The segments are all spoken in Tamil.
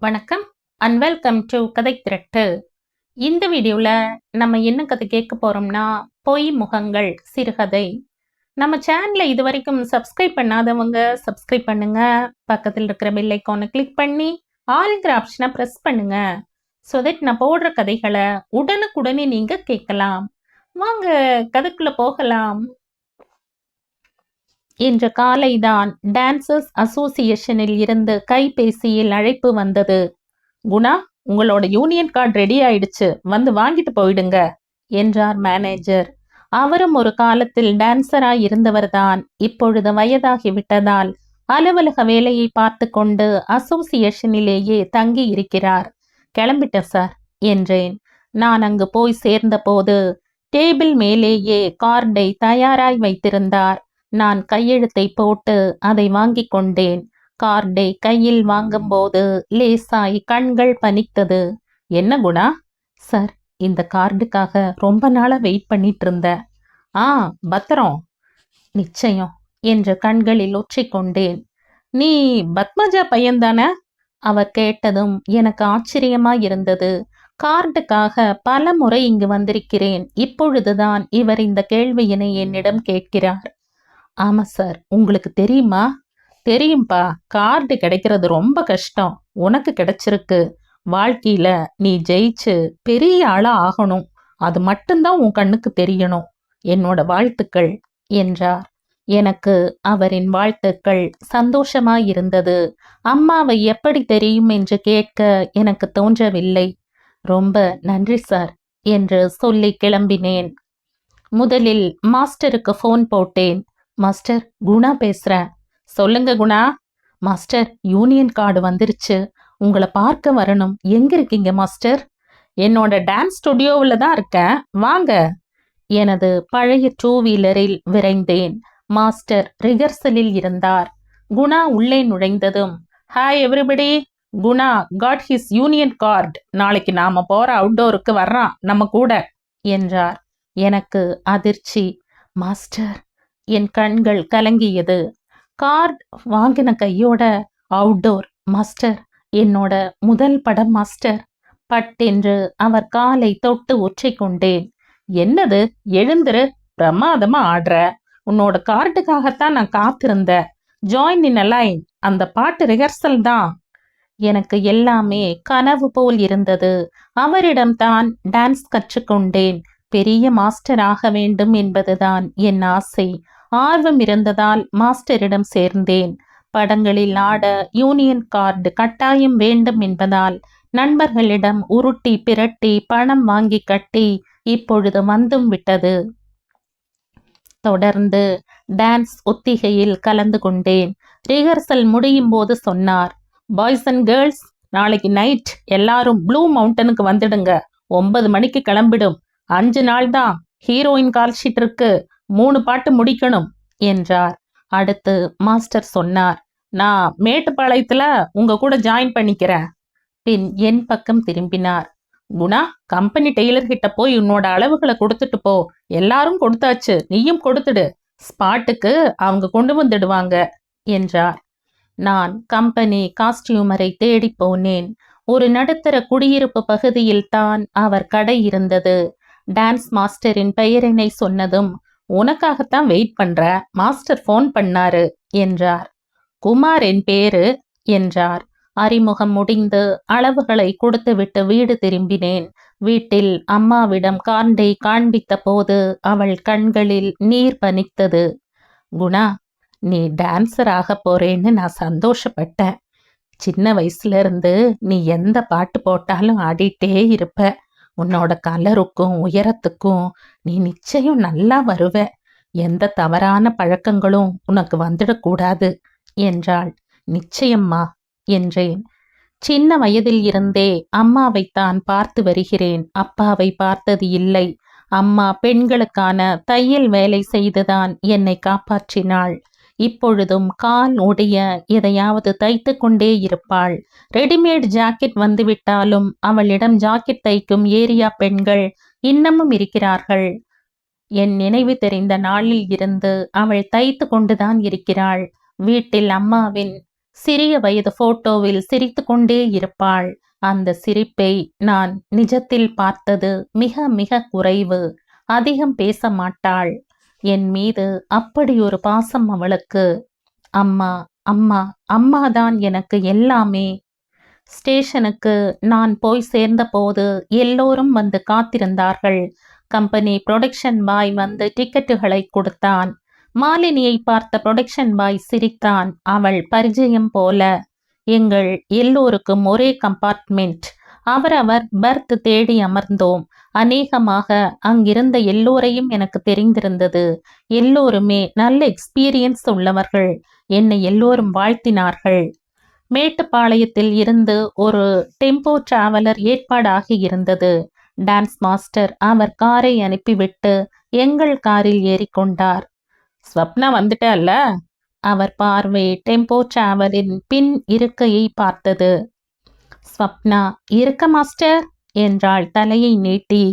வணக்கம் அண்ட் வெல்கம் டு கதை திரட்டு. இந்த வீடியோவில் நம்ம என்ன கதை கேட்க போகிறோம்னா பொய் முகங்கள் சிறுகதை. நம்ம சேனலை இது வரைக்கும் சப்ஸ்கிரைப் பண்ணாதவங்க சப்ஸ்கிரைப் பண்ணுங்க. பக்கத்தில் இருக்கிற பெல் ஐக்கானை கிளிக் பண்ணி ஆல்ங்கிற ஆப்ஷனை ப்ரெஸ் பண்ணுங்க. ஸோ தட் நான் போடுற கதைகளை உடனுக்குடனே நீங்கள் கேட்கலாம். வாங்க கதைக்குள்ளே போகலாம். இன்று காலைதான் டான்சர்ஸ் அசோசியேஷனில் இருந்து கைபேசியில் அழைப்பு வந்தது. குணா, உங்களோட யூனியன் கார்டு ரெடி ஆயிடுச்சு, வந்து வாங்கிட்டு போயிடுங்க என்றார் மேனேஜர். அவரும் ஒரு காலத்தில் டான்சராய் இருந்தவர்தான். இப்பொழுது வயதாகிவிட்டதால் அலுவலக வேலையை பார்த்து கொண்டு அசோசியேஷனிலேயே தங்கி இருக்கிறார். கிளம்பிட்டேன் சார் என்றேன். நான் அங்கு போய் சேர்ந்தபோது டேபிள் மேலேயே கார்டை தயாராய் வைத்திருந்தார். நான் கையெழுத்தை போட்டு அதை வாங்கி கொண்டேன். கார்டை கையில் வாங்கும்போது லேசாய் கண்கள் பனித்தது. என்ன குணா? சார், இந்த கார்டுக்காக ரொம்ப நாளா வெயிட் பண்ணிட்டு இருந்தேன். பத்திரம். நிச்சயம் என்று கண்களில் ஒற்றிக்கொண்டேன். நீ பத்மஜா பையன்தானே? அவர் கேட்டதும் எனக்கு ஆச்சரியமாயிருந்தது. கார்டுக்காக பல முறை இங்கு வந்திருக்கிறேன். இப்பொழுதுதான் இவர் இந்த கேள்வியினை என்னிடம் கேட்கிறார். ஆமா சார், உங்களுக்கு தெரியுமா? தெரியும்பா, கார்டு கிடைக்கிறது ரொம்ப கஷ்டம். உனக்கு கிடைச்சிருக்கு. வாழ்க்கையில நீ ஜெயிச்சு பெரிய ஆளா ஆகணும். அது மட்டும்தான் உன் கண்ணுக்கு தெரியணும். என்னோட வாழ்த்துக்கள் என்றார். எனக்கு அவரின் வாழ்த்துக்கள் சந்தோஷமாயிருந்தது. அம்மாவை எப்படி தெரியும் என்று கேட்க எனக்கு தோன்றவில்லை. ரொம்ப நன்றி சார் என்று சொல்லி கிளம்பினேன். முதலில் மாஸ்டருக்கு ஃபோன் போட்டேன். மாஸ்டர், குணா பேசுறேன். சொல்லுங்க குணா. மாஸ்டர், யூனியன் கார்டு வந்துருச்சு, உங்களை பார்க்க வரணும். எங்க இருக்கீங்க மாஸ்டர்? என்னோட டான்ஸ் ஸ்டுடியோவில் தான் இருக்கேன், வாங்க. எனது பழைய 2 வீலரில் விரைந்தேன். மாஸ்டர் ரிஹர்சலில் இருந்தார். குணா உள்ளே நுழைந்ததும், hi everybody, Guna got his union card. நாளைக்கு நாம போற அவுட்டோருக்கு வர்றான் நம்ம கூட என்றார். எனக்கு அதிர்ச்சி. மாஸ்டர், என் கண்கள் கலங்கியது. கார்டு வாங்கின கையோட அவுட்டோர் மாஸ்டர், என்னோட முதல் படம் மாஸ்டர். பட்டென்று அவர் காலை தொட்டு ஒற்றிக்கொண்டேன். என்னது, எழுந்துரு, பிரமாதமா ஆடுற. உன்னோட கார்டுக்காகத்தான் நான் காத்திருந்தேன். Join in a line. அந்த பாட்டு ரிஹர்சல் தான். எனக்கு எல்லாமே கனவு போல் இருந்தது. அவரிடம் தான் டான்ஸ் கற்றுக்கொண்டேன். பெரிய மாஸ்டர் ஆக வேண்டும் என்பதுதான் என் ஆசை. ஆர்வம் இருந்ததால் மாஸ்டரிடம் சேர்ந்தேன். படங்களில் ஆட யூனியன் கார்டு கட்டாயம் வேண்டும் என்பதால் நண்பர்களிடம் உருட்டி பிரட்டி பணம் வாங்கி கட்டி இப்பொழுது வந்தும் விட்டது. தொடர்ந்து டான்ஸ் ஒத்திகையில் கலந்து கொண்டேன். ரிஹர்சல் முடியும் போது சொன்னார், பாய்ஸ் அண்ட் கேர்ள்ஸ், நாளைக்கு நைட் எல்லாரும் ப்ளூ மவுண்டனுக்கு வந்துடுங்க. 9 மணிக்கு கிளம்பிடும். 5 நாள் தான். ஹீரோயின் கால் ஷீட் இருக்கு. 3 பாட்டு முடிக்கணும் என்றார். அடுத்து மாஸ்டர் சொன்னார், நான் மேட்டுப்பாளையத்துல உங்க கூட ஜாயின் பண்ணிக்கிறேன். பின் என் பக்கம் திரும்பினார். குணா, கம்பெனி டெய்லர் கிட்ட போய் உன்னோட அளவுகளை கொடுத்துட்டு போ. எல்லாரும் கொடுத்தாச்சு, நீயும் கொடுத்துடு. ஸ்பாட்டுக்கு அவங்க கொண்டு வந்துடுவாங்க என்றார். நான் கம்பெனி காஸ்டியூமரை தேடி போனேன். ஒரு நடுத்தர குடியிருப்பு பகுதியில் தான் அவர் கடை இருந்தது. டான்ஸ் மாஸ்டரின் பெயரினை சொன்னதும், உனக்காகத்தான் வெயிட் பண்ற, மாஸ்டர் ஃபோன் பண்ணாரு என்றார். குமார் என் பேரு என்றார். அறிமுகம் முடிந்து அளவுகளை கொடுத்துவிட்டு வீடு திரும்பினேன். வீட்டில் அம்மாவிடம் கார்டை காண்பித்த போது அவள் கண்களில் நீர் பனித்தது. குணா, நீ டான்சர் ஆக போறேன்னு நான் சந்தோஷப்பட்டேன். சின்ன வயசுல இருந்து நீ எந்த பாட்டு போட்டாலும் ஆடிட்டே இருப்ப. உன்னோட கலருக்கும் உயரத்துக்கும் நீ நிச்சயம் நல்லா வருவ. எந்த தவறான பழக்கங்களும் உனக்கு வந்துடக்கூடாது என்றாள். நிச்சயம்மா என்றேன். சின்ன வயதில் இருந்தே அம்மாவைத்தான் பார்த்து வருகிறேன். அப்பாவை பார்த்தது இல்லை. அம்மா பெண்களுக்கான தையல் வேலை செய்துதான் என்னை காப்பாற்றினாள். இப்பொழுதும் கால் ஒடிய எதையாவது தைத்து கொண்டே இருப்பாள். ரெடிமேட் ஜாக்கெட் வந்துவிட்டாலும் அவளிடம் ஜாக்கெட் தைக்கும் ஏரியா பெண்கள் இன்னமும் இருக்கிறார்கள். என் நினைவு தெரிந்த நாளில் இருந்து அவள் தைத்து கொண்டுதான் இருக்கிறாள். வீட்டில் அம்மாவின் சிறிய வயது போட்டோவில் சிரித்து கொண்டே இருப்பாள். அந்த சிரிப்பை நான் நிஜத்தில் பார்த்தது மிக மிக குறைவு. அதிகம் பேச மாட்டாள். என் மீது அப்படி ஒரு பாசம் அவளுக்கு. அம்மா அம்மா அம்மாதான் எனக்கு எல்லாமே. ஸ்டேஷனுக்கு நான் போய் சேர்ந்தபோது எல்லோரும் வந்து காத்திருந்தார்கள். கம்பெனி புரொடக்ஷன் பாய் வந்து டிக்கெட்டுகளை கொடுத்தான். மாலினியை பார்த்த புரொடக்ஷன் பாய் சிரித்தான். அவள் பரிச்சயம் போல. எங்கள் எல்லோருக்கும் ஒரே கம்பார்ட்மெண்ட். அவரவர் பர்த் தேடி அமர்ந்தோம். அநேகமாக அங்கிருந்த எல்லோரையும் எனக்கு தெரிந்திருந்தது. எல்லோருமே நல்ல எக்ஸ்பீரியன்ஸ் உள்ளவர்கள். என்னை எல்லோரும் வாழ்த்தினார்கள். மேட்டுப்பாளையத்தில் இருந்து ஒரு டெம்போ டிராவலர் ஏற்பாடாகி இருந்தது. டான்ஸ் மாஸ்டர் அவர் காரை அனுப்பிவிட்டு எங்கள் காரில் ஏறிக்கொண்டார். ஸ்வப்னா வந்துட்டல்ல? அவர் பார்வை டெம்போ டிராவலின் பின் இருக்கையை பார்த்தது. ஸ்வப்னா இருக்க மாஸ்டர் என்றாள் தலையை நீட்டி.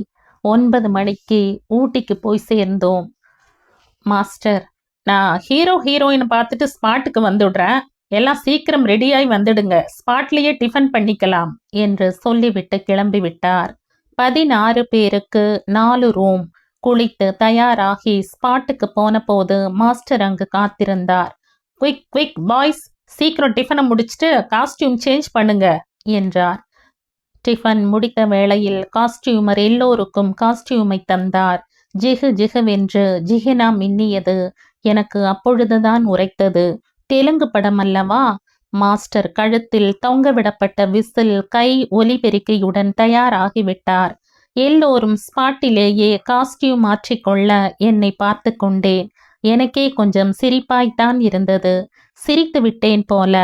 9 மணிக்கு ஊட்டிக்கு போய் சேர்ந்தோம். மாஸ்டர், நான் ஹீரோ ஹீரோயின் பார்த்துட்டு ஸ்பாட்டுக்கு வந்துடுறேன். எல்லாம் சீக்கிரம் ரெடியாய் வந்துடுங்க. ஸ்பாட்லேயே டிஃபன் பண்ணிக்கலாம் என்று சொல்லிவிட்டு கிளம்பிவிட்டார். 16 பேருக்கு 4 ரூம். குளித்து தயாராகி ஸ்பாட்டுக்கு போன போது மாஸ்டர் அங்கு காத்திருந்தார். குவிக் குவிக் பாய்ஸ், சீக்கிரம் டிஃபனை முடிச்சுட்டு காஸ்டியூம் சேஞ்ச் பண்ணுங்க என்றார். டிஃபன் முடித்த வேளையில் காஸ்டியூமர் எல்லோருக்கும் காஸ்டியூமை தந்தார். ஜிகு ஜிகுவென்று ஜிகினா மின்னியது. எனக்கு அப்பொழுதுதான் உரைத்தது. தெலுங்கு படம் அல்லவா? மாஸ்டர் கழுத்தில் தொங்கவிடப்பட்ட விசில் கை ஒலிபெருக்கியுடன் தயாராகிவிட்டார். எல்லோரும் ஸ்பாட்டிலேயே காஸ்டியூம் மாற்றிக்கொள்ள என்னை பார்த்து கொண்டேன். எனக்கே கொஞ்சம் சிரிப்பாய்த்தான் இருந்தது. சிரித்து விட்டேன் போல.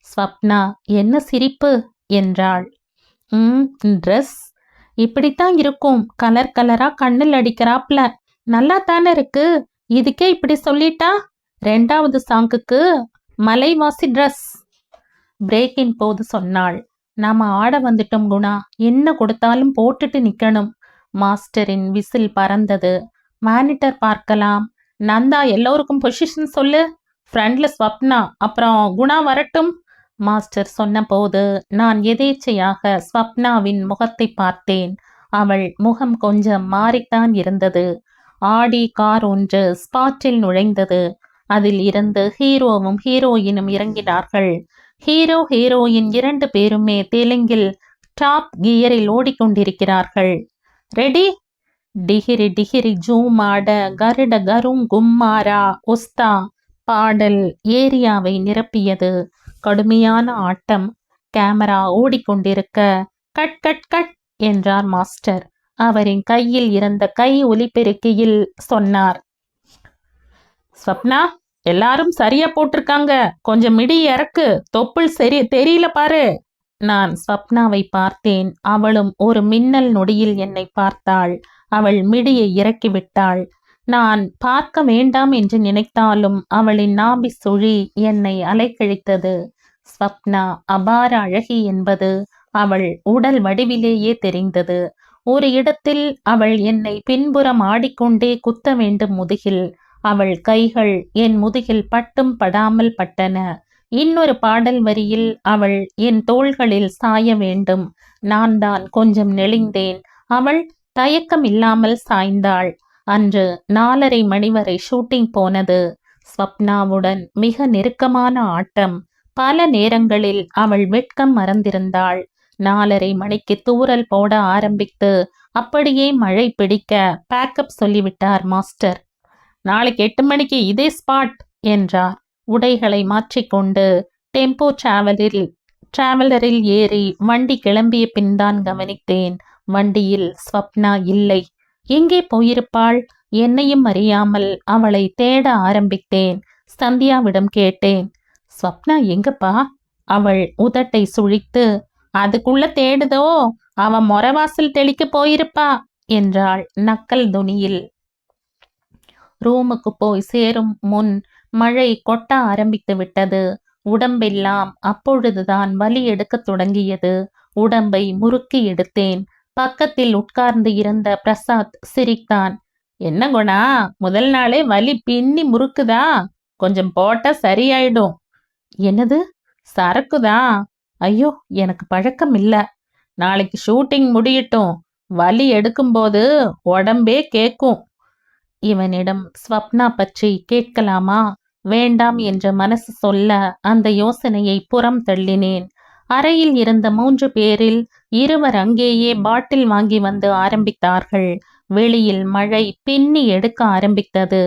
ஸ்வப்னா, என்ன சிரிப்பு என்றாள். ட்ரெஸ் இப்படித்தான் இருக்கும். கலர் கலரா கண்ணில் அடிக்கிறாப்ல. நல்லா தானே இருக்கு. இதுக்கே இப்படி சொல்லிட்டா 2வது சாங்குக்கு மலைவாசி ட்ரெஸ். பிரேக்கின் போது சொன்னாள். நாம ஆட வந்துட்டோம் குணா. என்ன கொடுத்தாலும் போட்டுட்டு நிக்கணும். மாஸ்டரின் விசில் பறந்தது. மானிட்டர் பார்க்கலாம். நந்தா எல்லோருக்கும் பொசிஷன் சொல்லு. ஃப்ரண்ட்ல ஸ்வப்னா, அப்புறம் குணா வரட்டும். மாஸ்டர் சொன்னபோது நான் எதேச்சையாக ஸ்வப்னாவின் முகத்தை பார்த்தேன். அவள் முகம் கொஞ்சம் மாறித்தான் இருந்தது. ஆடி கார் ஒன்று ஸ்பாட்டில் நுழைந்தது. அதில் இருந்து ஹீரோவும் ஹீரோயினும் இறங்கினார்கள். ஹீரோ ஹீரோயின் 2 பேருமே தெலுங்கில் டாப் கியரில் ஓடிக்கொண்டிருக்கிறார்கள். ரெடி? டிகிரி டிகிரி ஜூம் ஆட கருட கரும் கும்மாரா ஒஸ்தா பாடல் ஏரியாவை நிரப்பியது. கடுமையான ஆட்டம். கேமரா ஓடிக்கொண்டிருக்க கட் கட் கட் என்றார் மாஸ்டர். அவரின் கையில் இருந்த கை ஒலிபெருக்கியில் சொன்னார். ஸ்வப்னா, எல்லாரும் சரியா போட்டிருக்காங்க. கொஞ்சம் மிடி இறக்கு. தொப்புள் சரி தெரியல பாரு. நான் ஸ்வப்னாவை பார்த்தேன். அவளும் ஒரு மின்னல் நொடியில் என்னை பார்த்தாள். அவள் மிடியை இறக்கிவிட்டாள். நான் பார்க்க வேண்டாம் என்று நினைத்தாலும் அவளின் நாபி சுழி என்னை அலைக்கழித்தது. ஸ்வப்னா அபார அழகி என்பது அவள் உடல் வடிவிலேயே தெரிந்தது. ஒரு இடத்தில் அவள் என்னை பின்புறம் ஆடிக்கொண்டே குத்த வேண்டும் முதுகில். அவள் கைகள் என் முதுகில் பட்டும் படாமல் பட்டன. இன்னொரு பாடல் வரியில் அவள் என் தோள்களில் சாய வேண்டும். நான் தான் கொஞ்சம் நெளிந்தேன். அவள் தயக்கம் இல்லாமல் சாய்ந்தாள். அன்று 4:30 மணி வரை ஷூட்டிங் போனது. ஸ்வப்னாவுடன் மிக நெருக்கமான ஆட்டம். பல நேரங்களில் அவள் வெட்கம் மறந்திருந்தாள். 4:30 மணிக்கு தூறல் போட ஆரம்பித்து அப்படியே மழை பிடிக்க பேக்கப் சொல்லிவிட்டார் மாஸ்டர். நாளைக்கு 8 மணிக்கு இதே ஸ்பாட் என்றார். உடைகளை மாற்றிக்கொண்டு டெம்போ டிராவலரில் ஏறி வண்டி கிளம்பிய பின்தான் கவனித்தேன். வண்டியில் ஸ்வப்னா இல்லை. எங்கே போயிருப்பாள்? என்னையும் அறியாமல் அவளை தேட ஆரம்பித்தேன். சந்தியாவிடம் கேட்டேன். ஸ்வப்னா எங்கப்பா? அவள் உதட்டை சுழித்து, அதுக்குள்ள தேடுதோ, அவன் மொரவாசல் தெளிக்க போயிருப்பா என்றாள் நக்கல் துணியில். ரூமுக்கு போய் சேரும் முன் மழை கொட்ட ஆரம்பித்து விட்டது. உடம்பெல்லாம் அப்பொழுதுதான் வலி எடுக்க தொடங்கியது. உடம்பை முறுக்கி எடுத்தேன். பக்கத்தில் உட்கார்ந்து இருந்த பிரசாத் சிரித்தான். என்ன குணா, முதல் நாளே வலி பின்னி முறுக்குதா? கொஞ்சம் போட்டா சரியாயிடும். என்னது? சரக்குதான். ஐயோ, எனக்கு பழக்கம் இல்ல. நாளைக்கு ஷூட்டிங் முடியட்டும், வலி எடுக்கும்போது உடம்பே கேக்கும். இவனிடம் ஸ்வப்னா பற்றி கேட்கலாமா வேண்டாம் என்ற மனசு சொல்ல அந்த யோசனையை புறம் தள்ளினேன். அறையில் இருந்த 3 பேரில் 2 அங்கேயே பாட்டில் வாங்கி வந்து ஆரம்பித்தார்கள். வெளியில் மழை பின்னி எடுக்க ஆரம்பித்தது.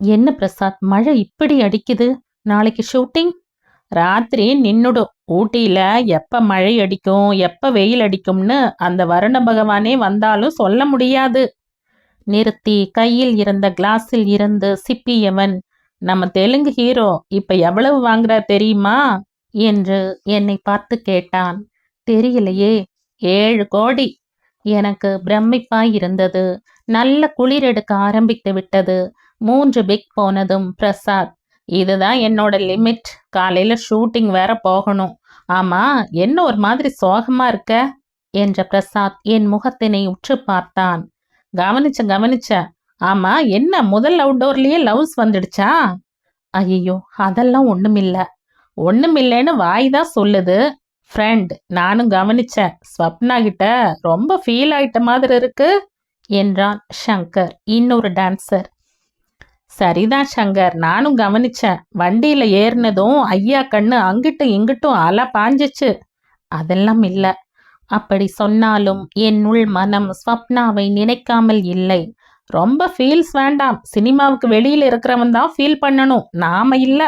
என்ன பிரசாத், மழை இப்படி அடிக்குது? நாளைக்கு ஷூட்டிங்? ராத்திரி நின்னுடும். ஊட்டியில எப்ப மழை அடிக்கும் எப்ப வெயில் அடிக்கும்னு அந்த வருண பகவானே வந்தாலும் சொல்ல முடியாது. நிறுத்தி கையில் இருந்த கிளாஸில் இருந்து சிப்பியவன், நம்ம தெலுங்கு ஹீரோ இப்ப எவ்வளவு வாங்குறார் தெரியுமா என்று என்னை பார்த்து கேட்டான். தெரியலையே. 7 கோடி. எனக்கு பிரமிப்பாய் இருந்தது. நல்ல குளிர் எடுக்க ஆரம்பித்து விட்டது. 3 பிக் போனதும் பிரசாத், இதுதான் என்னோட லிமிட். காலையில ஷூட்டிங் வேற போகணும். ஆமா, என்ன ஒரு மாதிரி சோகமா இருக்க என்ற பிரசாத் என் முகத்தினை உற்று பார்த்தான். கவனிச்ச. ஆமா, என்ன முதல் அவுட்டோர்லயே லவ்ஸ் வந்துடுச்சா? ஐயோ, அதெல்லாம் ஒண்ணுமில்லைன்னு வாய் தான் சொல்லுது. ஃப்ரெண்ட், நானும் கவனிச்சேன். ஸ்வப்னா கிட்ட ரொம்ப ஃபீல் ஆயிட்ட மாதிரி இருக்கு என்றான் சங்கர், இன்னொரு டான்சர். சரிதான் சங்கர், நானும் கவனிச்சேன். வண்டியில ஏறினதும் ஐயா கண்ணு அங்கிட்டும் இங்கிட்டும் அலை பாஞ்சிச்சு. அதெல்லாம் இல்ல. அப்படி சொன்னாலும் என் உள் மனம் ஸ்வப்னாவை நினைக்காமல் இல்லை. ரொம்ப ஃபீல்ஸ் வேண்டாம். சினிமாவுக்கு வெளியில இருக்கிறவன் தான் ஃபீல் பண்ணணும், நாம இல்ல.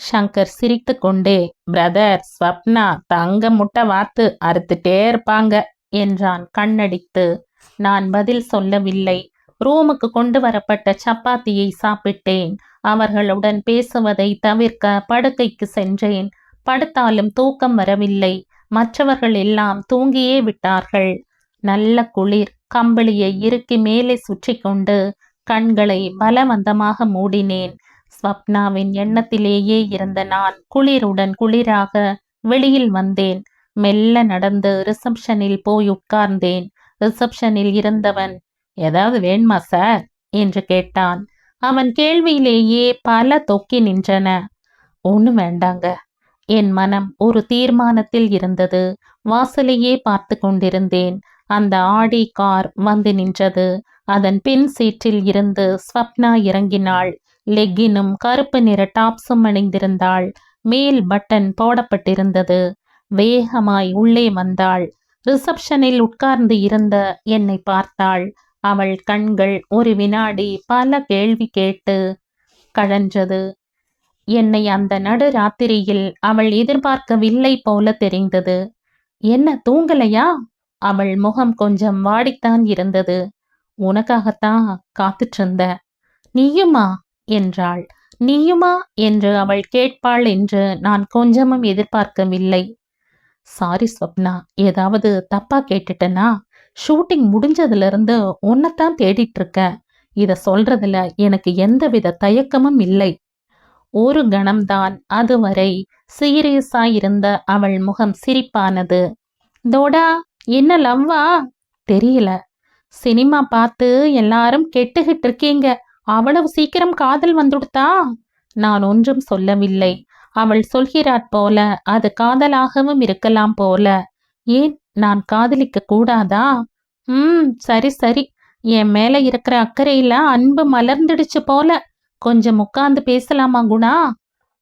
சங்கர் சிரித்து கொண்டே, பிரதர், ஸ்வப்னா தங்க முட்டை வாத்து அறுத்துட்டே இருப்பாங்க என்றான் கண்ணடித்து. நான் பதில் சொல்லவில்லை. ரூமுக்கு கொண்டு வரப்பட்ட சப்பாத்தியை சாப்பிட்டேன். அவர்களுடன் பேசுவதை தவிர்க்க படுக்கைக்கு சென்றேன். படுத்தாலும் தூக்கம் வரவில்லை. மற்றவர்கள் எல்லாம் தூங்கியே விட்டார்கள். நல்ல குளிர். கம்பளியை இறுக்கி மேலே சுற்றி கொண்டு கண்களை பலவந்தமாக மூடினேன். ஸ்வப்னாவின் எண்ணத்திலேயே இருந்த நான் குளிருடன் குளிராக வெளியில் வந்தேன். மெல்ல நடந்து ரிசப்ஷனில் போய் உட்கார்ந்தேன். ரிசப்ஷனில் இருந்தவன், ஏதாவது வேணுமா சார் என்று கேட்டான். அவன் கேள்வியிலேயே பல தொக்கி நின்றன. ஒன்றும் வேண்டாங்க. என் மனம் ஒரு தீர்மானத்தில் இருந்தது. வாசலையே பார்த்து கொண்டிருந்தேன். அந்த ஆடி கார் வந்து நின்றது. அதன் பின் சீட்டில் இருந்து ஸ்வப்னா இறங்கினாள். லெக்கினும் கருப்பு நிற டாப்ஸும் அணிந்திருந்தாள். மேல் பட்டன் போடப்பட்டிருந்தது. வேகமாய் உள்ளே வந்தாள். ரிசப்ஷனில் உட்கார்ந்து இருந்த என்னை பார்த்தாள். அவள் கண்கள் ஒரு வினாடி பல கேள்வி கேட்டு கழன்றது. என்னை அந்த நடு ராத்திரியில் அவள் எதிர்பார்க்கவில்லை போல தெரிந்தது. என்ன, தூங்கலையா? அவள் முகம் கொஞ்சம் வாடித்தான் இருந்தது. உனக்காகத்தான் காத்துட்டு இருந்த. நீயுமா என்றாள். நீயுமா என்று அவள் கேட்பாள் என்று நான் கொஞ்சமும் எதிர்பார்க்கவில்லை. சாரி ஸ்வப்னா, ஏதாவது தப்பா கேட்டுட்டனா? ஷூட்டிங் முடிஞ்சதுல இருந்து உன்னைத்தான் தேடிட்டு இருக்க. இத சொல்றதுல எனக்கு எந்தவித தயக்கமும் இல்லை. ஒரு கணம்தான் அதுவரை சீரியஸாயிருந்த அவள் முகம் சிரிப்பானது. தோடா, என்ன லவ்வா? தெரியல. சினிமா பார்த்து எல்லாரும் கெட்டுகிட்டு இருக்கீங்க. அவ்வளவு சீக்கிரம் காதல் வந்துடுதா? நான் ஒன்றும் சொல்லவில்லை. அவள் சொல்கிறாற் போல அது காதலாகவும் இருக்கலாம் போல. ஏன், நான் காதலிக்க கூடாதா? சரி. என் மேல இருக்கிற அக்கறையில அன்பு மலர்ந்துடுச்சு போல. கொஞ்சம் உட்கார்ந்து பேசலாமா குணா?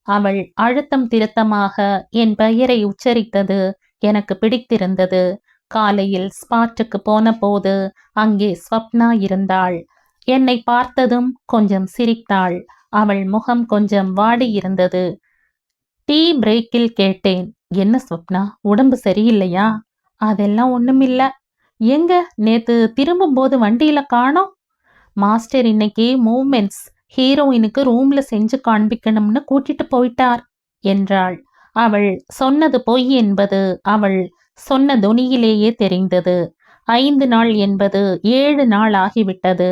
அவள் அழுத்தம் திருத்தமாக என் பெயரை உச்சரித்தது எனக்கு பிடித்திருந்தது. காலையில் ஸ்பாட்டுக்கு போன போது அங்கே ஸ்வப்னா இருந்தாள். என்னை பார்த்ததும் கொஞ்சம் சிரித்தாள். அவள் முகம் கொஞ்சம் வாடி இருந்தது. டீ பிரேக்கில் கேட்டேன், என்ன ஸ்வப்னா, உடம்பு சரியில்லையா? அதெல்லாம் ஒண்ணுமில்ல. எங்க, நேத்து திரும்பும்போது வண்டியில காணோம்? மாஸ்டர் இன்னைக்கு மூவ்மெண்ட்ஸ் ஹீரோயினுக்கு ரூம்ல செஞ்சு காண்பிக்கணும்னு கூட்டிட்டு போயிட்டார் என்றாள். அவள் சொன்னது பொய் என்பது அவள் சொன்ன தொனியிலேயே தெரிந்தது. 5 நாள் என்பது 7 நாள் ஆகிவிட்டது.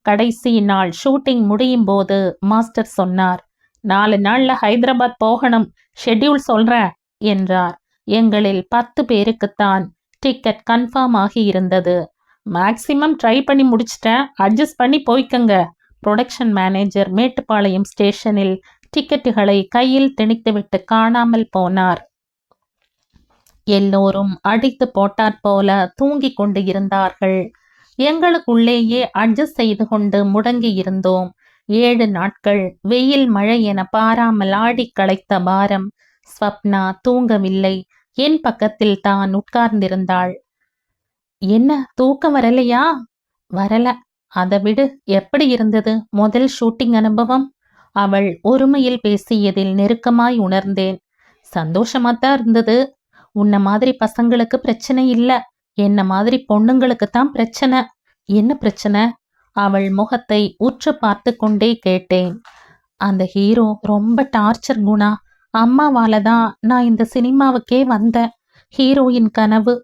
கடைசி நாள் ஷூட்டிங் முடியும் போது மாஸ்டர் சொன்னார், 4 நாள்ல ஹைதராபாத் போகணும், ஷெட்யூல் சொல்றேன் என்றார். எங்களில் 10 பேருக்குத்தான் டிக்கெட் கன்ஃபார்ம் ஆகி இருந்தது. மேக்சிமம் ட்ரை பண்ணி முடிச்சிட்டேன், அட்ஜஸ்ட் பண்ணி போய்க்கங்க. புரொடக்ஷன் மேனேஜர் மேட்டுப்பாளையம் ஸ்டேஷனில் டிக்கெட்டுகளை கையில் திணித்துவிட்டு காணாமல் போனார். எல்லோரும் அடித்து போட்டாற்போல தூங்கிக் கொண்டு இருந்தார்கள். எங்களுக்குள்ளேயே அட்ஜஸ்ட் செய்து கொண்டு முடங்கி இருந்தோம். 7 நாட்கள் வெயில் மழை என பாராமல் ஆடி களைத்த பாரம். ஸ்வப்னா தூங்கவில்லை. என் பக்கத்தில் தான் உட்கார்ந்திருந்தாள். என்ன, தூக்கம் வரலையா? வரல. அதை விடு. எப்படி இருந்தது முதல் ஷூட்டிங் அனுபவம்? அவள் ஒருமையில் பேசியதில் நெருக்கமாய் உணர்ந்தேன். சந்தோஷமாத்தான் இருந்தது. உன்ன மாதிரி பசங்களுக்கு பிரச்சனை இல்ல, என்ன மாதிரி பொண்ணுங்களுக்கு தான் பிரச்சனை. என்ன பிரச்சனை? அவள் முகத்தை உற்று பார்த்து கொண்டே கேட்டேன். அந்த ஹீரோ ரொம்ப டார்ச்சர் குணா. அம்மாவால தான் நான் இந்த சினிமாவுக்கே வந்தேன். ஹீரோயின் கனவு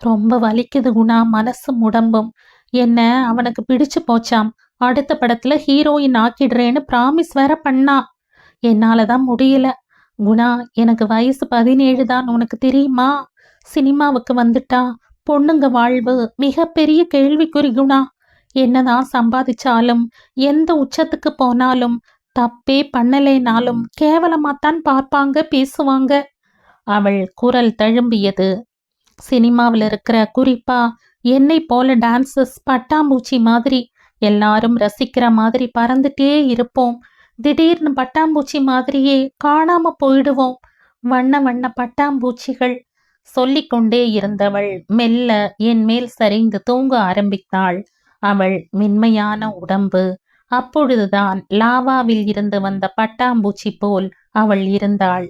ரொம்ப வலிக்குது குணா, மனசும் உடம்பும். என்ன அவனுக்கு பிடிச்சு போச்சாம். அடுத்த படத்துல ஹீரோயின் ஆக்கிடுறேன்னு ப்ராமிஸ் வேற பண்ணா. என்னாலதான் முடியல குணா. எனக்கு வயசு 17 தான், உனக்கு தெரியுமா? சினிமாவுக்கு வந்துட்டா பொண்ணுங்க வாழ்வு மிகப்பெரிய கேள்விக்குறி குணா. என்னதான் சம்பாதிச்சாலும், எந்த உச்சத்துக்கு போனாலும், தப்பே பண்ணலேனாலும் கேவலமாத்தான் பார்ப்பாங்க, பேசுவாங்க. அவள் குரல் தழும்பியது. சினிமாவில் இருக்கிற, குறிப்பா என்னை போல டான்சர்ஸ் பட்டாம்பூச்சி மாதிரி எல்லாரும் ரசிக்கிற மாதிரி பறந்துட்டே இருப்போம். திடீர்னு பட்டாம்பூச்சி மாதிரியே காணாம போயிடுவோம். வண்ண வண்ண பட்டாம்பூச்சிகள். சொல்லிக்கொண்டே இருந்தவள் மெல்ல என் மேல் சரிந்து தூங்க ஆரம்பித்தாள். அவள் மென்மையான உடம்பு. அப்பொழுதுதான் லாவாவில் இருந்து வந்த பட்டாம்பூச்சி போல் அவள் இருந்தாள்.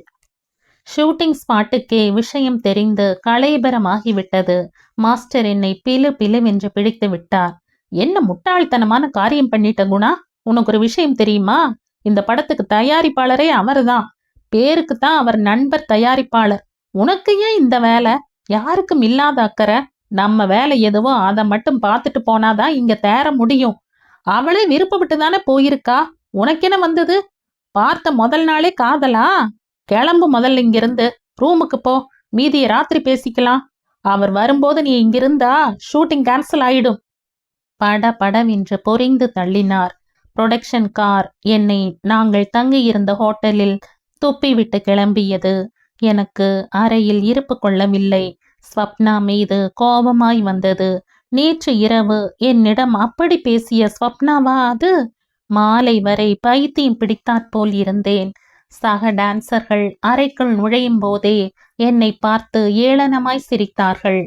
ஷூட்டிங் ஸ்பாட்டுக்கே விஷயம் தெரிந்து களைபரமாகிவிட்டது. மாஸ்டர் என்னை பிளு பிளுவென்று பிடித்து விட்டார். என்ன முட்டாள்தனமான காரியம் பண்ணிட்ட குணா. உனக்கு ஒரு விஷயம் தெரியுமா? இந்த படத்துக்கு தயாரிப்பாளரே அவர்தான். பேருக்குத்தான் அவர் நண்பர் தயாரிப்பாளர். உனக்கு ஏன் இந்த வேலை? யாருக்கும் இல்லாத அக்கறை. நம்ம வேலை எதுவோ அதை மட்டும் பார்த்துட்டு போனாதான் இங்க தேர முடியும். அவளே விருப்பப்பட்டு தானே போயிருக்கா. உனக்கென வந்தது? பார்த்த முதல் நாளே காதலா? கிளம்பு முதல்ல இங்கிருந்து. ரூமுக்கு போ. மீதியை ராத்திரி பேசிக்கலாம். அவர் வரும்போது நீ இங்கிருந்தா ஷூட்டிங் கேன்சல் ஆயிடும். பட படவென்று பொறிந்து தள்ளினார். புரொடக்ஷன் கார் என்னை நாங்கள் தங்கியிருந்த ஹோட்டலில் துப்பிவிட்டு கிளம்பியது. எனக்கு அறையில் இருப்பு கொள்ளவில்லை. ஸ்வப்னா மீது கோபமாய் வந்தது. நேற்று இரவு என்னிடம் அப்படி பேசிய ஸ்வப்னாவா அது? மாலை வரை பைத்தியம் பிடித்தாற்போல் இருந்தேன். சக டான்சர்கள் அறைக்குள் நுழையும் போதே என்னை பார்த்து ஏளனமாய் சிரித்தார்கள்.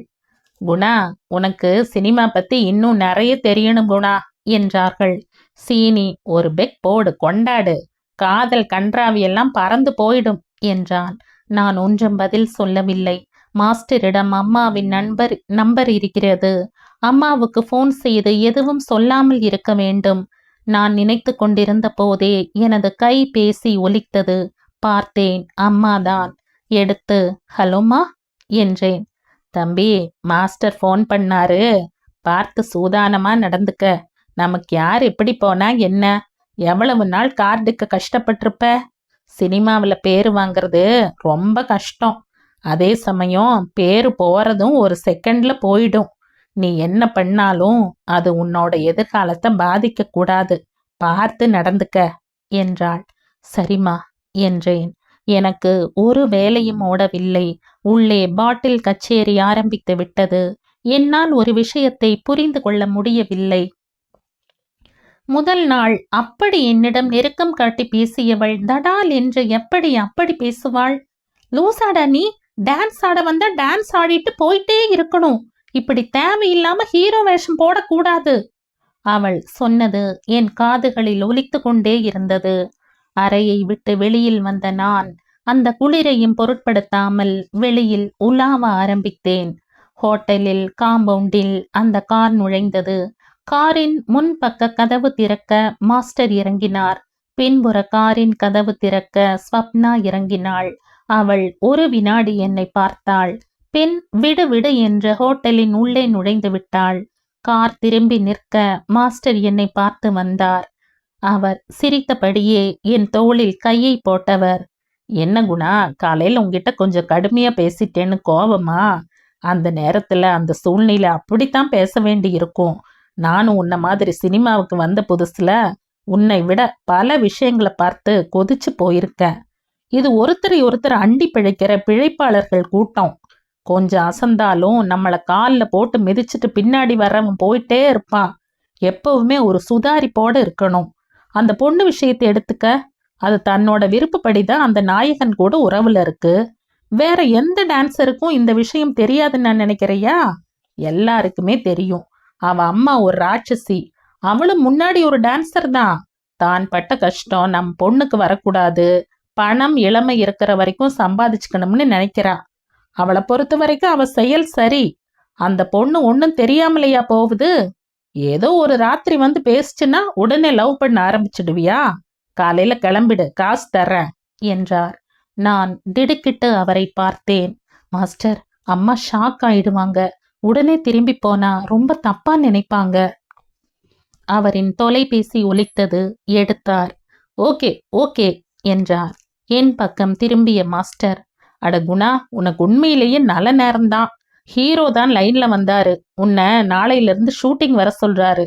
குணா, உனக்கு சினிமா பத்தி இன்னும் நிறைய தெரியணும் குணா என்றார்கள். சீனி ஒரு பெக் போடு, கொண்டாடு. காதல் கன்றாவியெல்லாம் பறந்து போயிடும் என்றான். நான் ஒன்றும் பதில் சொல்லவில்லை. மாஸ்டரிடம் அம்மாவின் நம்பர் இருக்கிறது. அம்மாவுக்கு போன் செய்து எதுவும் சொல்லாமல் இருக்க வேண்டும். நான் நினைத்து கொண்டிருந்த போதே எனது கை பேசி ஒலித்தது. பார்த்தேன், அம்மாதான். எடுத்து ஹலோமா என்றேன். தம்பி, மாஸ்டர் போன் பண்ணாரு. பார்த்து சூதானமா நடந்துக்க. நமக்கு யார் எப்படி போனா என்ன? எவ்வளவு நாள் கார்டுக்கு கஷ்டப்பட்டிருப்ப? சினிமாவில் பேரு வாங்கிறது ரொம்ப கஷ்டம். அதே சமயம் பேரு போறதும் ஒரு செகண்ட்ல போயிடும். நீ என்ன பண்ணாலும் அது உன்னோட எதிர்காலத்தை பாதிக்க கூடாது. பார்த்து நடந்துக்க என்றாள். சரிம்மா என்றேன். எனக்கு ஒரு வேலையும் ஓடவில்லை. உள்ளே பாட்டில் கச்சேரி ஆரம்பித்து விட்டது. என்னால் ஒரு விஷயத்தை புரிந்து கொள்ள முடியவில்லை. முதல் நாள் அப்படி என்னிடம் நெருக்கம் காட்டி பேசியவள் தடால் என்று எப்படி அப்படி பேசுவாள்? லூசாடா நீ? டான்ஸ் ஆட வந்தா டான்ஸ் ஆடிட்டு போயிட்டே இருக்கணும். இப்படி தேவையில்லாம ஹீரோ வேஷம் போடக்கூடாது. அவள் சொன்னது என் காதுகளில் ஒலித்து கொண்டே இருந்தது. அறையை விட்டு வெளியில் வந்த நான் அந்த குளிரையும் பொருட்படுத்தாமல் வெளியில் உலாவ ஆரம்பித்தேன். ஹோட்டலில் காம்பவுண்டில் அந்த கார் நுழைந்தது. காரின் முன்பக்க கதவு திறக்க மாஸ்டர் இறங்கினார். பின்புற காரின் கதவு திறக்க ஸ்வப்னா இறங்கினாள். அவள் ஒரு வினாடி என்னை பார்த்தாள். பின் விடு விடு என்ற ஹோட்டலின் உள்ளே நுழைந்து விட்டாள். கார் திரும்பி நிற்க மாஸ்டர் என்னை பார்த்து வந்தார். அவர் சிரித்தபடியே என் தோளில் கையை போட்டவர். என்ன குணா, காலையில் உங்ககிட்ட கொஞ்சம் கடுமையா பேசிட்டேன்னு கோபமா? அந்த நேரத்துல அந்த சூழ்நிலை அப்படித்தான் பேச வேண்டி இருக்கும். நானும் உன்ன மாதிரி சினிமாவுக்கு வந்த புதுசுல உன்னை விட பல விஷயங்களை பார்த்து கொதிச்சு போயிருக்கேன். இது ஒருத்தரை ஒருத்தர் அண்டி பிழைக்கிற பிழைப்பாளர்கள் கூட்டம். கொஞ்சம் அசந்தாலும் நம்மளை காலில் போட்டு மிதிச்சிட்டு பின்னாடி வர்றவன் போயிட்டே இருப்பான். எப்பவுமே ஒரு சுதாரிப்போட இருக்கணும். அந்த பொண்ணு விஷயத்தை எடுத்துக்க. அது தன்னோட விருப்பப்படிதான் அந்த நாயகன் கூட உறவுல இருக்கு. வேற எந்த டான்ஸருக்கும் இந்த விஷயம் தெரியாதுன்னு நான் நினைக்கிறையா? எல்லாருக்குமே தெரியும். அவ அம்மா ஒரு ராட்சசி. அவளும் முன்னாடி ஒரு டான்சர் தான். தான் பட்ட கஷ்டம் நம் பொண்ணுக்கு வரக்கூடாது, பணம் இளமை இருக்கிற வரைக்கும் சம்பாதிச்சுக்கணும்னு நினைக்கிறா. அவளை பொறுத்த வரைக்கும் அவ செயல் சரி. அந்த பொண்ணு ஒன்னும் தெரியாமலையா போகுது? ஏதோ ஒரு ராத்திரி வந்து பேசுச்சுன்னா உடனே லவ் பண்ண ஆரம்பிச்சிடுவியா? காலையில கிளம்பிடு, காசு தர்றேன் என்றார். நான் திடுக்கிட்டு அவரை பார்த்தேன். மாஸ்டர், அம்மா ஷாக் ஆயிடுவாங்க. உடனே திரும்பி போனா ரொம்ப தப்பா நினைப்பாங்க. அவரின் தொலைபேசி ஒலித்தது. எடுத்தார். ஓகே ஓகே என்றார். என் பக்கம் திரும்பிய மாஸ்டர், அட குணா, உனக்கு உண்மையிலேயே நல்ல நேரம்தான். ஹீரோ தான் லைன்ல வந்தாரு. உன்னை நாளையிலிருந்து ஷூட்டிங் வர சொல்றாரு.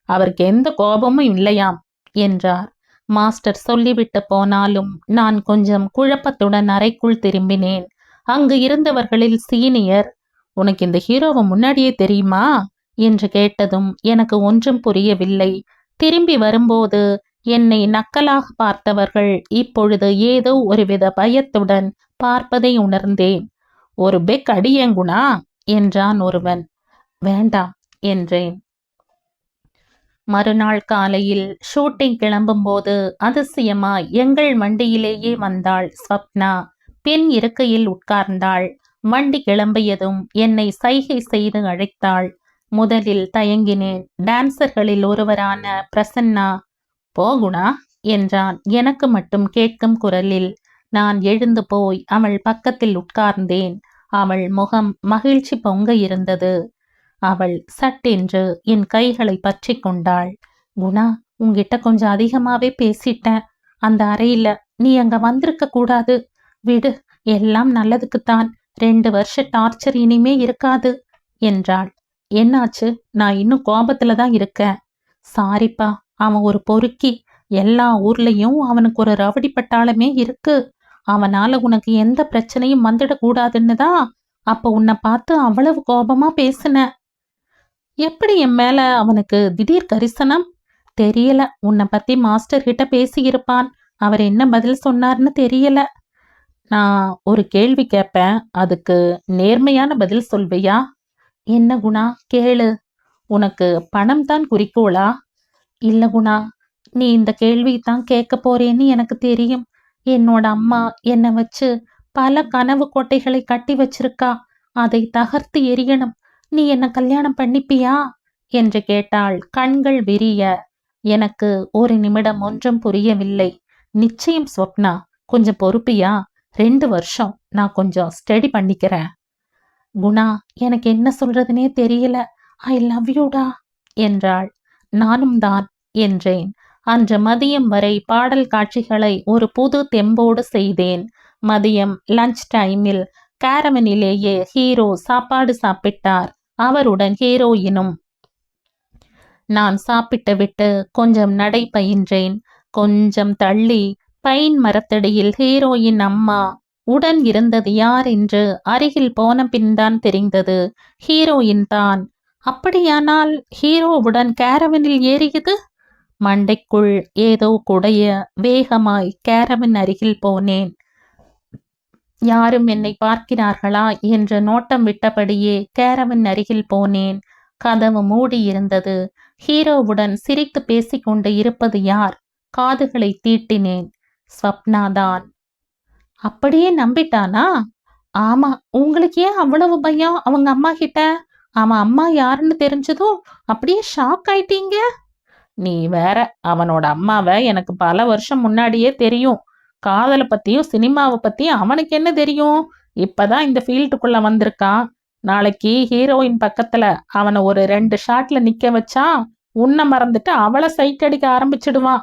அவருக்கு எந்த கோபமும் இல்லையாம் என்றார். மாஸ்டர் சொல்லிவிட்டு போனாலும் நான் கொஞ்சம் குழப்பத்துடன் அறைக்குள் திரும்பினேன். அங்கு இருந்தவர்களில் சீனியர், உனக்கு இந்த ஹீரோவை முன்னாடியே தெரியுமா என்று கேட்டதும் எனக்கு ஒன்றும் புரியவில்லை. திரும்பி வரும்போது என்னை நக்கலாக பார்த்தவர்கள் இப்பொழுது ஏதோ ஒருவித பயத்துடன் பார்ப்பதை உணர்ந்தேன். ஒரு பெக் அடியேங்குணா என்றான் ஒருவன். வேண்டாம் என்றேன். மறுநாள் காலையில் ஷூட்டிங் கிளம்பும்போது அதிசயமாய் எங்கள் வண்டியிலேயே வந்தாள் ஸ்வப்னா. பின் இருக்கையில் உட்கார்ந்தாள். வண்டி கிளம்பியதும் என்னை சைகை செய்து அழைத்தாள். முதலில் தயங்கினேன். டான்சர்களில் ஒருவரான பிரசன்னா, போகுணா என்றான் எனக்கு மட்டும் கேட்கும் குரலில். நான் எழுந்து போய் அவள் பக்கத்தில் உட்கார்ந்தேன். அவள் முகம் மகிழ்ச்சி பொங்க இருந்தது. அவள் சட்டென்று என் கைகளை பற்றி கொண்டாள். குணா, உன்கிட்ட கொஞ்சம் அதிகமாவே பேசிட்டேன். அந்த அறையில நீ அங்க வந்திருக்க கூடாது. விடு, எல்லாம் நல்லதுக்குத்தான். 2 வருஷ டார்ச்சர் இனிமே இருக்காது என்றாள். என்னாச்சு? நான் இன்னும் கோபத்துல தான் இருக்கேன். சாரிப்பா, அவன் ஒரு பொறுக்கி. எல்லா ஊர்லயும் அவனுக்கு ஒரு ரவுடி பட்டாளமே இருக்கு. அவனால உனக்கு எந்த பிரச்சனையும் வந்துடக்கூடாதுன்னு தான் அப்ப உன்னை பார்த்து அவ்வளவு கோபமா பேசின. எப்படி என் மேல அவனுக்கு திடீர் கரிசனம்? தெரியல. உன்னை பத்தி மாஸ்டர் கிட்ட பேசியிருப்பான். அவர் என்ன பதில் சொன்னார்னு தெரியல. நான் ஒரு கேள்வி கேட்பேன், அதுக்கு நேர்மையான பதில் சொல்வியா? என்ன குணா, கேளு. உனக்கு பணம் தான் குறிக்கோளா? இல்ல குணா, நீ இந்த கேள்வி தான் கேட்க போறேன்னு எனக்கு தெரியும். என்னோட அம்மா என்னை வச்சு பல கனவு கோட்டைகளை கட்டி வச்சிருக்கா. அதை தகர்த்து எரியணும். நீ என்ன கல்யாணம் பண்ணிப்பியா என்று கேட்டாள் கண்கள் விரிய. எனக்கு ஒரு நிமிடம் ஒன்றும் புரியவில்லை. நிச்சயம் ஸ்வப்னா, கொஞ்சம் பொறுப்பியா? 2 வருஷம் நான் கொஞ்சம் ஸ்டடி பண்ணிக்கிறேன். குணா, எனக்கு என்ன சொல்றதுனே தெரியல. ஐ லவ் யூடா என்றாள். நானும் தான் என்றேன். அன்று மதியம் வரை பாடல் காட்சிகளை ஒரு புது தெம்போடு செய்தேன். மதியம் லஞ்ச் டைமில் கேரவனிலேயே ஹீரோ சாப்பாடு சாப்பிட்டார். அவருடன் ஹீரோயினும். நான் சாப்பிட்டு விட்டு கொஞ்சம் நடை பயின்றேன். கொஞ்சம் தள்ளி பைன் மரத்தடியில் ஹீரோயின் அம்மா உடன் இருந்தது யார் என்று அருகில் போன பின்தான் தெரிந்தது. ஹீரோயின் தான். அப்படியானால் ஹீரோவுடன் கேரவனில் ஏறியது? மண்டைக்குள் ஏதோ குடைய வேகமாய் கேரவன் அருகில் போனேன். யாரும் என்னை பார்க்கிறார்களா என்று நோட்டம் விட்டபடியே கேரவன் அருகில் போனேன். கதவு மூடி இருந்தது. ஹீரோவுடன் சிரித்து பேசிக்கொண்டு இருப்பது யார்? காதுகளை தீட்டினேன். ஸ்வப்னாதான். அப்படியே நம்பிட்டானா? ஆமா. உங்களுக்கு ஏன் அவ்வளவு பயம் அவங்க அம்மா கிட்ட? அவன் அம்மா யாருன்னு தெரிஞ்சதும் அப்படியே ஷாக் ஆயிட்டீங்க. நீ வேற. அவனோட அம்மாவை எனக்கு பல வருஷம் முன்னாடியே தெரியும். காதலை பத்தியும் சினிமாவை பத்தியும் அவனுக்கு என்ன தெரியும்? இப்பதான் இந்த ஃபீல்டுக்குள்ள வந்திருக்கான். நாளைக்கு ஹீரோயின் பக்கத்துல அவனை ஒரு 2 ஷாட்ல நிக்க வச்சா உன்னை மறந்துட்டு அவளை சைட் அடிக்க ஆரம்பிச்சிடுவான்.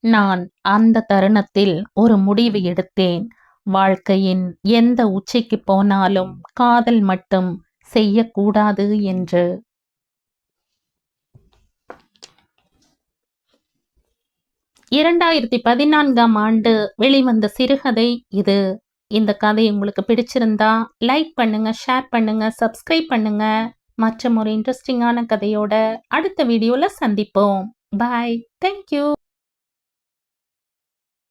நான் அந்த தருணத்தில் ஒரு முடிவு எடுத்தேன். வாழ்க்கையின் எந்த உச்சிக்கு போனாலும் காதல் மட்டும் செய்யக்கூடாது என்று. 2014ஆம் ஆண்டு வெளிவந்த சிறுகதை இது. இந்த கதை உங்களுக்கு பிடிச்சிருந்தா லைக் பண்ணுங்க, ஷேர் பண்ணுங்க, சப்ஸ்கிரைப் பண்ணுங்க. மற்றும் ஒரு இன்ட்ரெஸ்டிங்கான கதையோட அடுத்த வீடியோல சந்திப்போம். பாய். தேங்க்யூ.